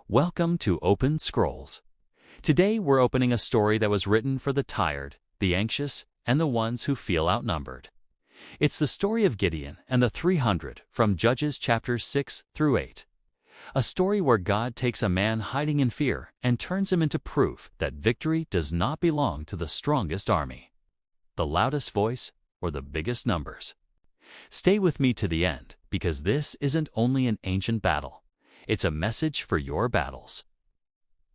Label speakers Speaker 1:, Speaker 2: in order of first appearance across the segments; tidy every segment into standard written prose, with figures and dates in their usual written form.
Speaker 1: Welcome to Open Scrolls. Today we're opening a story that was written for the tired, the anxious, and the ones who feel outnumbered. It's the story of Gideon and the 300 from Judges chapters 6 through 8. A story where God takes a man hiding in fear and turns him into proof that victory does not belong to the strongest army, the loudest voice, or the biggest numbers. Stay with me to the end, because this isn't only an ancient battle. It's a message for your battles.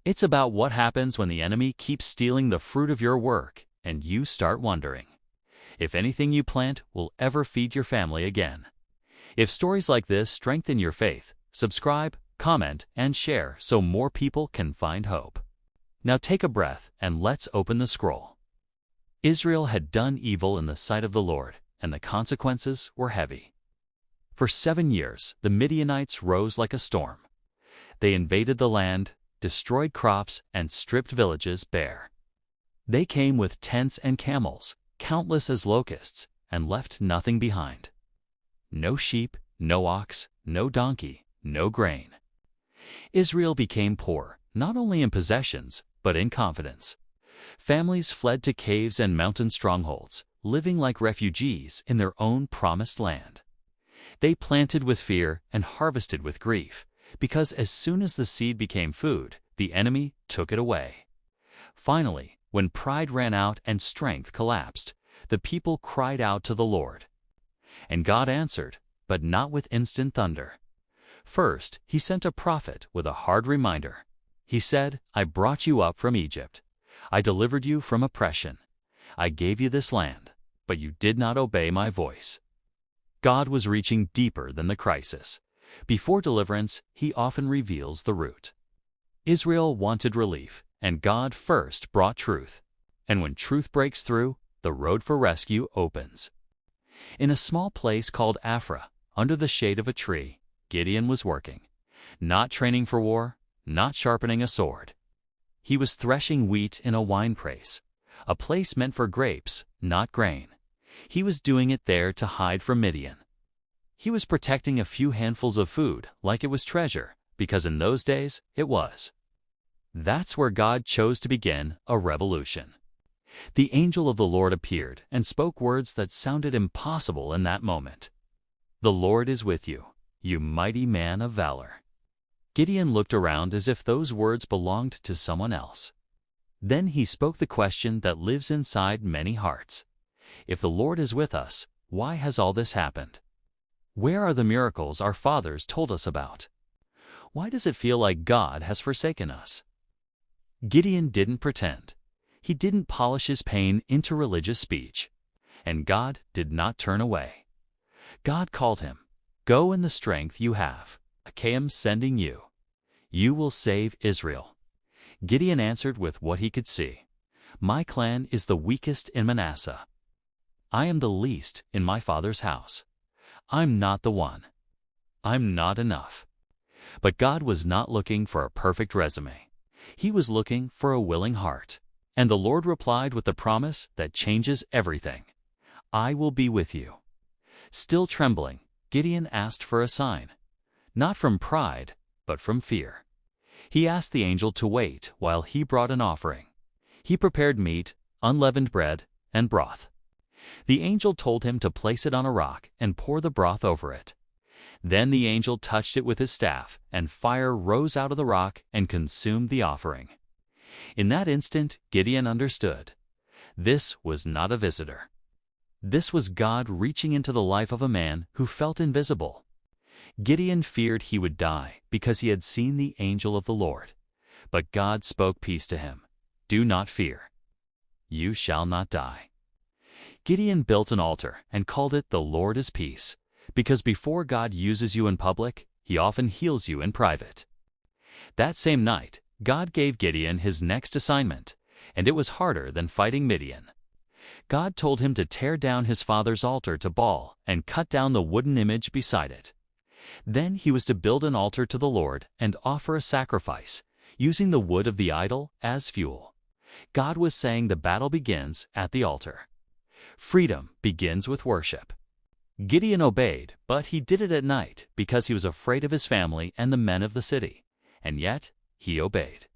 Speaker 1: It's about what happens when the enemy keeps stealing the fruit of your work and you start wondering if anything you plant will ever feed your family again. If stories like this strengthen your faith, subscribe, comment, and share so more people can find hope. Now take a breath and let's open the scroll. Israel had done evil in the sight of the Lord, and the consequences were heavy. For 7 years, the Midianites rose like a storm. They invaded the land, destroyed crops, and stripped villages bare. They came with tents and camels, countless as locusts, and left nothing behind. No sheep, no ox, no donkey, no grain. Israel became poor, not only in possessions, but in confidence. Families fled to caves and mountain strongholds, living like refugees in their own promised land. They planted with fear and harvested with grief, because as soon as the seed became food, the enemy took it away. Finally, when pride ran out and strength collapsed, the people cried out to the Lord. And God answered, but not with instant thunder. First, he sent a prophet with a hard reminder. He said, "I brought you up from Egypt. I delivered you from oppression. I gave you this land, but you did not obey my voice." God was reaching deeper than the crisis. Before deliverance, he often reveals the root. Israel wanted relief, and God first brought truth. And when truth breaks through, the road for rescue opens. In a small place called Afra, under the shade of a tree, Gideon was working. Not training for war, not sharpening a sword. He was threshing wheat in a winepress, a place meant for grapes, not grain. He was doing it there to hide from Midian. He was protecting a few handfuls of food like it was treasure, because in those days it was. That's where God chose to begin a revolution. The angel of the Lord appeared and spoke words that sounded impossible in that moment. "The Lord is with you, you mighty man of valor." Gideon looked around as if those words belonged to someone else. Then he spoke the question that lives inside many hearts. If the Lord is with us, why has all this happened? Where are the miracles our fathers told us about? Why does it feel like God has forsaken us? Gideon didn't pretend. He didn't polish his pain into religious speech. And God did not turn away. God called him, "Go in the strength you have. I am sending you. You will save Israel." Gideon answered with what he could see. "My clan is the weakest in Manasseh. I am the least in my father's house. I'm not the one. I'm not enough." But God was not looking for a perfect resume. He was looking for a willing heart. And the Lord replied with the promise that changes everything. "I will be with you." Still trembling, Gideon asked for a sign. Not from pride, but from fear. He asked the angel to wait while he brought an offering. He prepared meat, unleavened bread, and broth. The angel told him to place it on a rock and pour the broth over it. Then the angel touched it with his staff, and fire rose out of the rock and consumed the offering. In that instant, Gideon understood. This was not a visitor. This was God reaching into the life of a man who felt invisible. Gideon feared he would die because he had seen the angel of the Lord. But God spoke peace to him. "Do not fear. You shall not die." Gideon built an altar and called it "The Lord is Peace," because before God uses you in public, he often heals you in private. That same night, God gave Gideon his next assignment, and it was harder than fighting Midian. God told him to tear down his father's altar to Baal and cut down the wooden image beside it. Then he was to build an altar to the Lord and offer a sacrifice, using the wood of the idol as fuel. God was saying the battle begins at the altar. Freedom begins with worship. Gideon obeyed, but he did it at night because he was afraid of his family and the men of the city. And yet, he obeyed.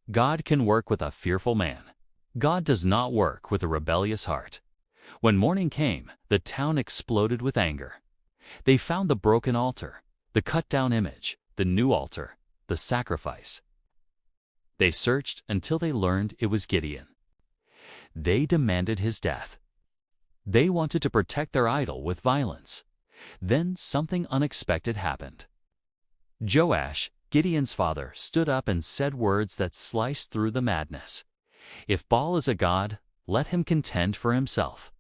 Speaker 1: God can work with a fearful man. God does not work with a rebellious heart. When morning came, the town exploded with anger. They found the broken altar, the cut-down image, the new altar, the sacrifice. They searched until they learned it was Gideon. They demanded his death. They wanted to protect their idol with violence. Then something unexpected happened. Joash, Gideon's father, stood up and said words that sliced through the madness. "If Baal is a god, let him contend for himself."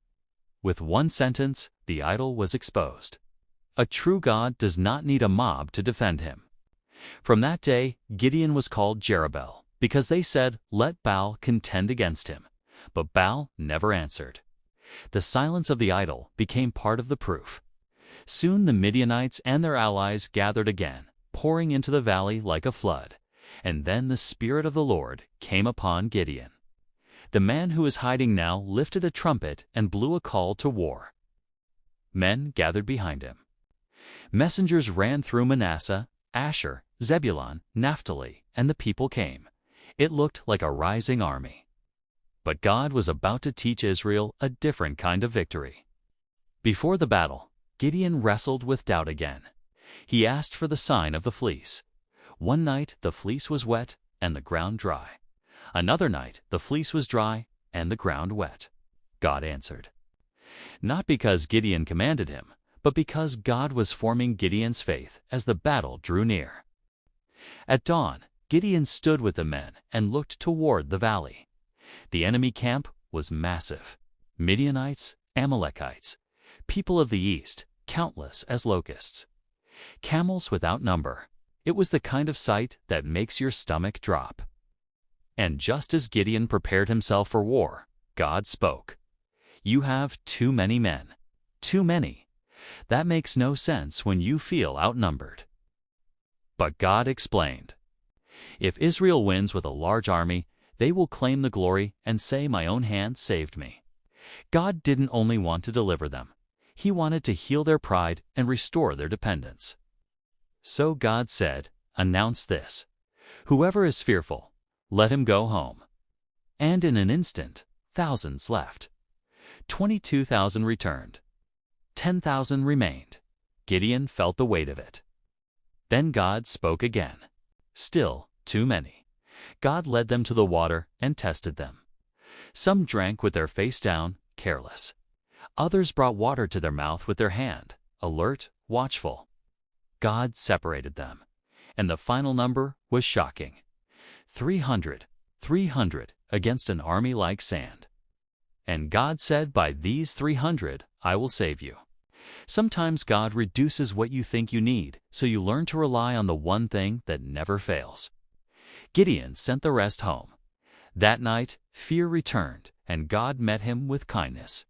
Speaker 1: With one sentence, the idol was exposed. A true God does not need a mob to defend him. From that day, Gideon was called Jerubbaal, because they said, "Let Baal contend against him." But Baal never answered. The silence of the idol became part of the proof. Soon the Midianites and their allies gathered again, pouring into the valley like a flood. And then the Spirit of the Lord came upon Gideon. The man who was hiding now lifted a trumpet and blew a call to war. Men gathered behind him. Messengers ran through Manasseh, Asher, Zebulun, Naphtali, and the people came. It looked like a rising army. But God was about to teach Israel a different kind of victory. Before the battle, Gideon wrestled with doubt again. He asked for the sign of the fleece. One night the fleece was wet and the ground dry. Another night the fleece was dry and the ground wet. God answered. Not because Gideon commanded him, but because God was forming Gideon's faith as the battle drew near. At dawn, Gideon stood with the men and looked toward the valley. The enemy camp was massive. Midianites, Amalekites, people of the east, countless as locusts. Camels without number. It was the kind of sight that makes your stomach drop. And just as Gideon prepared himself for war, God spoke. "You have too many men. Too many. That makes no sense when you feel outnumbered." But God explained. "If Israel wins with a large army, they will claim the glory and say, 'My own hand saved me.'" God didn't only want to deliver them. He wanted to heal their pride and restore their dependence. So God said, "Announce this. Whoever is fearful, let him go home." And in an instant, thousands left. 22,000 returned. 10,000 remained. Gideon felt the weight of it. Then God spoke again. Still too many. God led them to the water and tested them. Some drank with their face down, careless. Others brought water to their mouth with their hand, alert, watchful. God separated them, and the final number was shocking. 300 against an army like sand. And God said, "By these 300 I will save you." Sometimes God reduces what you think you need, so you learn to rely on the one thing that never fails. Gideon sent the rest home. That night, fear returned, and God met him with kindness.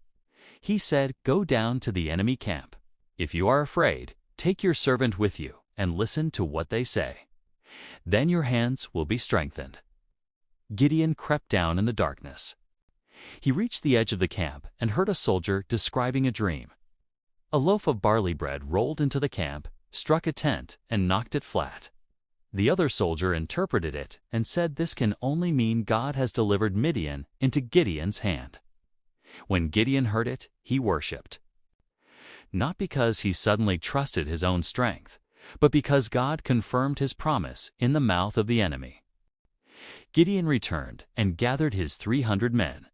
Speaker 1: He said, "Go down to the enemy camp. If you are afraid, take your servant with you and listen to what they say. Then your hands will be strengthened." Gideon crept down in the darkness. He reached the edge of the camp and heard a soldier describing a dream. A loaf of barley bread rolled into the camp, struck a tent, and knocked it flat. The other soldier interpreted it and said this can only mean God has delivered Midian into Gideon's hand. When Gideon heard it, he worshipped. Not because he suddenly trusted his own strength, but because God confirmed his promise in the mouth of the enemy. Gideon returned and gathered his 300 men.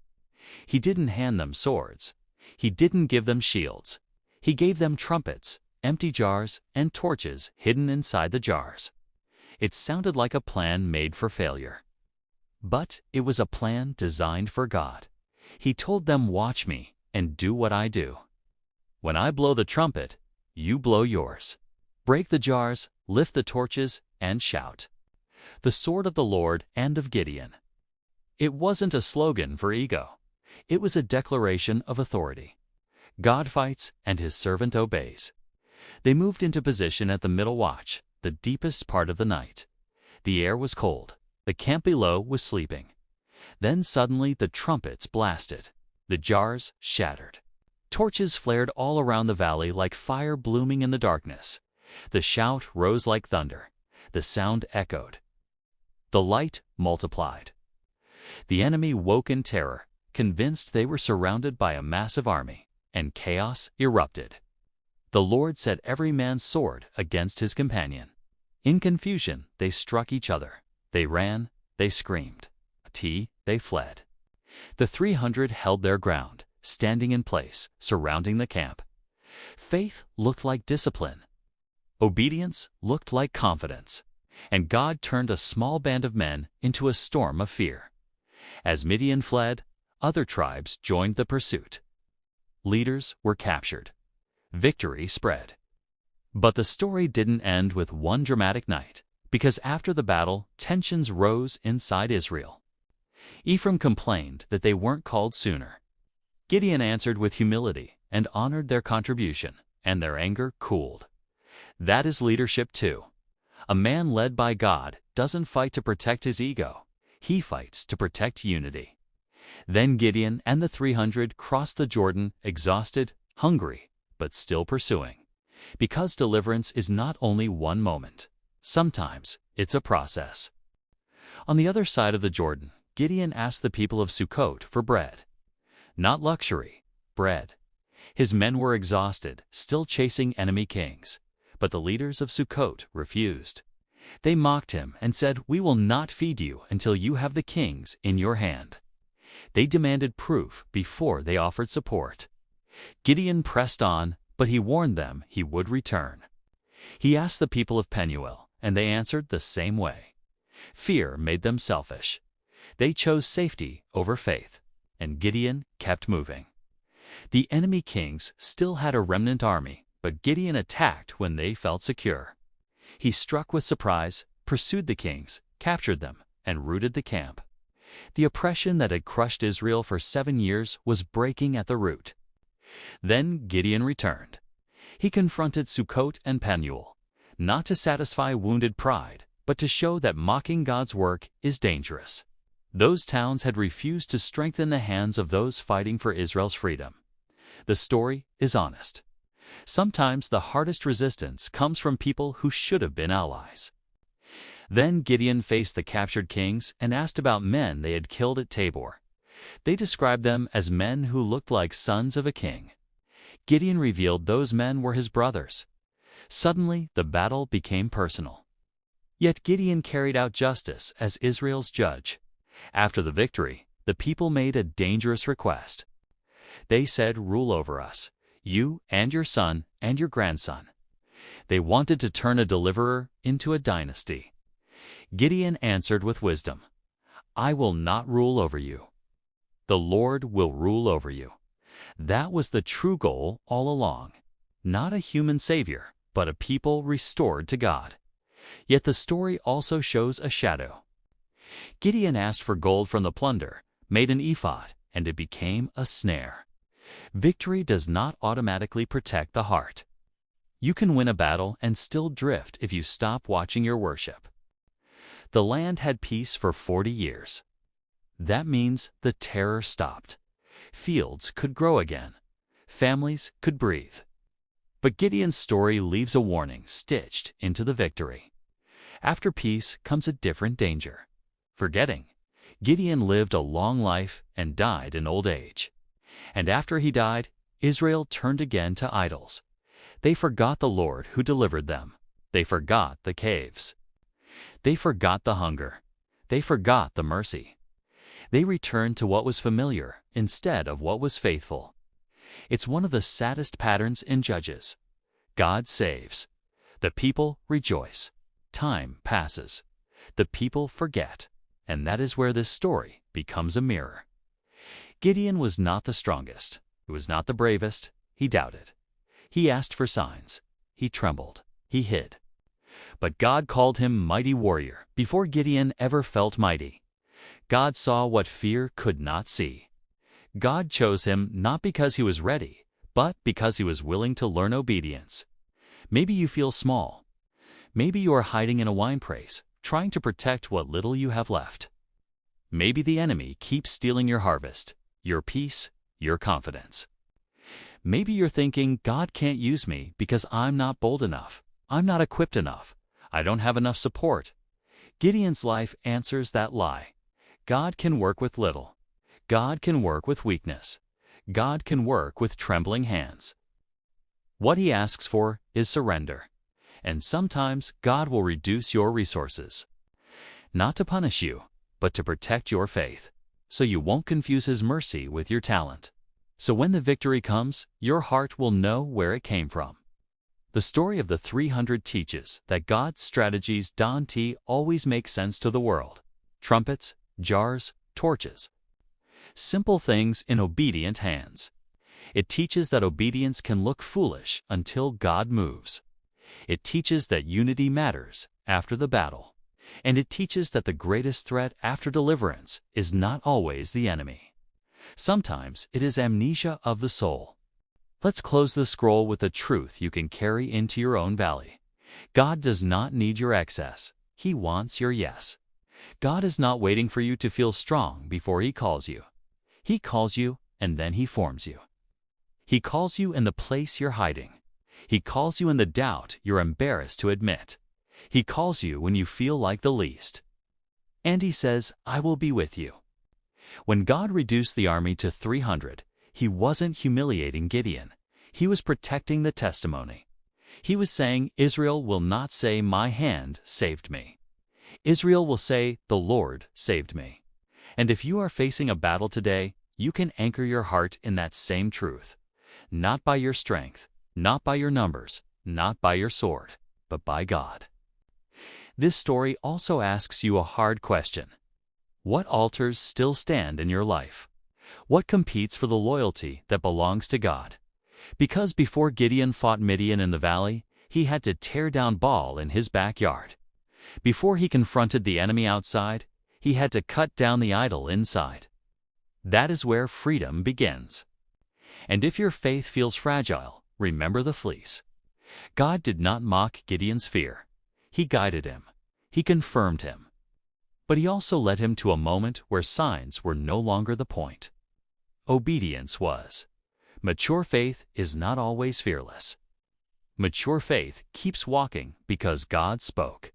Speaker 1: He didn't hand them swords. He didn't give them shields. He gave them trumpets, empty jars, and torches hidden inside the jars. It sounded like a plan made for failure. But it was a plan designed for God. He told them, "Watch me and do what I do. When I blow the trumpet, you blow yours. Break the jars, lift the torches, and shout. The sword of the Lord and of Gideon." It wasn't a slogan for ego. It was a declaration of authority. God fights and his servant obeys. They moved into position at the middle watch, the deepest part of the night. The air was cold. The camp below was sleeping. Then suddenly the trumpets blasted. The jars shattered. Torches flared all around the valley like fire blooming in the darkness. The shout rose like thunder. The sound echoed. The light multiplied. The enemy woke in terror, convinced they were surrounded by a massive army, and chaos erupted. The Lord set every man's sword against his companion. In confusion, they struck each other. They ran, they screamed. They fled. The 300 held their ground, standing in place, surrounding the camp. Faith looked like discipline. Obedience looked like confidence. And God turned a small band of men into a storm of fear. As Midian fled, other tribes joined the pursuit. Leaders were captured. Victory spread. But the story didn't end with one dramatic night, because after the battle, tensions rose inside Israel. Ephraim complained that they weren't called sooner. Gideon answered with humility and honored their contribution, and their anger cooled. That is leadership too. A man led by God doesn't fight to protect his ego. He fights to protect unity. Then Gideon and the 300 crossed the Jordan, exhausted, hungry, but still pursuing. Because deliverance is not only one moment. Sometimes it's a process. On the other side of the Jordan, Gideon asked the people of Sukkot for bread. Not luxury, bread. His men were exhausted, still chasing enemy kings. But the leaders of Sukkot refused. They mocked him and said, "We will not feed you until you have the kings in your hand." They demanded proof before they offered support. Gideon pressed on, but he warned them he would return. He asked the people of Penuel, and they answered the same way. Fear made them selfish. They chose safety over faith, and Gideon kept moving. The enemy kings still had a remnant army, but Gideon attacked when they felt secure. He struck with surprise, pursued the kings, captured them, and routed the camp. The oppression that had crushed Israel for 7 years was breaking at the root. Then Gideon returned. He confronted Sukkot and Penuel, not to satisfy wounded pride, but to show that mocking God's work is dangerous. Those towns had refused to strengthen the hands of those fighting for Israel's freedom. The story is honest. Sometimes the hardest resistance comes from people who should have been allies. Then Gideon faced the captured kings and asked about men they had killed at Tabor. They described them as men who looked like sons of a king. Gideon revealed those men were his brothers. Suddenly, the battle became personal. Yet Gideon carried out justice as Israel's judge. After the victory, the people made a dangerous request. They said, "Rule over us, you and your son and your grandson." They wanted to turn a deliverer into a dynasty. Gideon answered with wisdom, "I will not rule over you. The Lord will rule over you." That was the true goal all along. Not a human savior, but a people restored to God. Yet the story also shows a shadow. Gideon asked for gold from the plunder, made an ephod, and it became a snare. Victory does not automatically protect the heart. You can win a battle and still drift if you stop watching your worship. The land had peace for 40 years. That means the terror stopped. Fields could grow again. Families could breathe. But Gideon's story leaves a warning stitched into the victory. After peace comes a different danger. Forgetting. Gideon lived a long life and died in old age. And after he died, Israel turned again to idols. They forgot the Lord who delivered them. They forgot the caves. They forgot the hunger. They forgot the mercy. They returned to what was familiar instead of what was faithful. It's one of the saddest patterns in Judges. God saves. The people rejoice. Time passes. The people forget. And that is where this story becomes a mirror. Gideon was not the strongest. He was not the bravest. He doubted. He asked for signs. He trembled. He hid. But God called him mighty warrior before Gideon ever felt mighty. God saw what fear could not see. God chose him not because he was ready, but because he was willing to learn obedience. Maybe you feel small. Maybe you are hiding in a winepress, trying to protect what little you have left. Maybe the enemy keeps stealing your harvest, your peace, your confidence. Maybe you're thinking, God can't use me because I'm not bold enough. I'm not equipped enough. I don't have enough support. Gideon's life answers that lie. God can work with little. God can work with weakness. God can work with trembling hands. What he asks for is surrender. And sometimes God will reduce your resources. Not to punish you, but to protect your faith, so you won't confuse his mercy with your talent. So when the victory comes, your heart will know where it came from. The story of the 300 teaches that God's strategies don't always make sense to the world. Trumpets, jars, torches. Simple things in obedient hands. It teaches that obedience can look foolish until God moves. It teaches that unity matters after the battle. And it teaches that the greatest threat after deliverance is not always the enemy. Sometimes it is amnesia of the soul. Let's close the scroll with a truth you can carry into your own valley. God does not need your excess. He wants your yes. God is not waiting for you to feel strong before He calls you. He calls you and then He forms you. He calls you in the place you're hiding. He calls you in the doubt you're embarrassed to admit. He calls you when you feel like the least. And He says, I will be with you. When God reduced the army to 300, He wasn't humiliating Gideon. He was protecting the testimony. He was saying, Israel will not say, my hand saved me. Israel will say, the Lord saved me. And if you are facing a battle today, you can anchor your heart in that same truth. Not by your strength, not by your numbers, not by your sword, but by God. This story also asks you a hard question. What altars still stand in your life? What competes for the loyalty that belongs to God? Because before Gideon fought Midian in the valley, he had to tear down Baal in his backyard. Before he confronted the enemy outside, he had to cut down the idol inside. That is where freedom begins. And if your faith feels fragile, remember the fleece. God did not mock Gideon's fear. He guided him. He confirmed him. But He also led him to a moment where signs were no longer the point. Obedience was. Mature faith is not always fearless. Mature faith keeps walking because God spoke.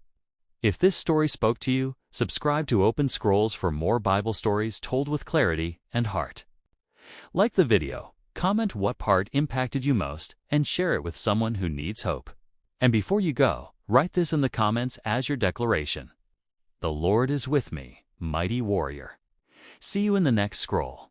Speaker 1: If this story spoke to you, subscribe to Open Scrolls for more Bible stories told with clarity and heart. Like the video, comment what part impacted you most, and share it with someone who needs hope. And before you go, write this in the comments as your declaration. The Lord is with me, mighty warrior. See you in the next scroll.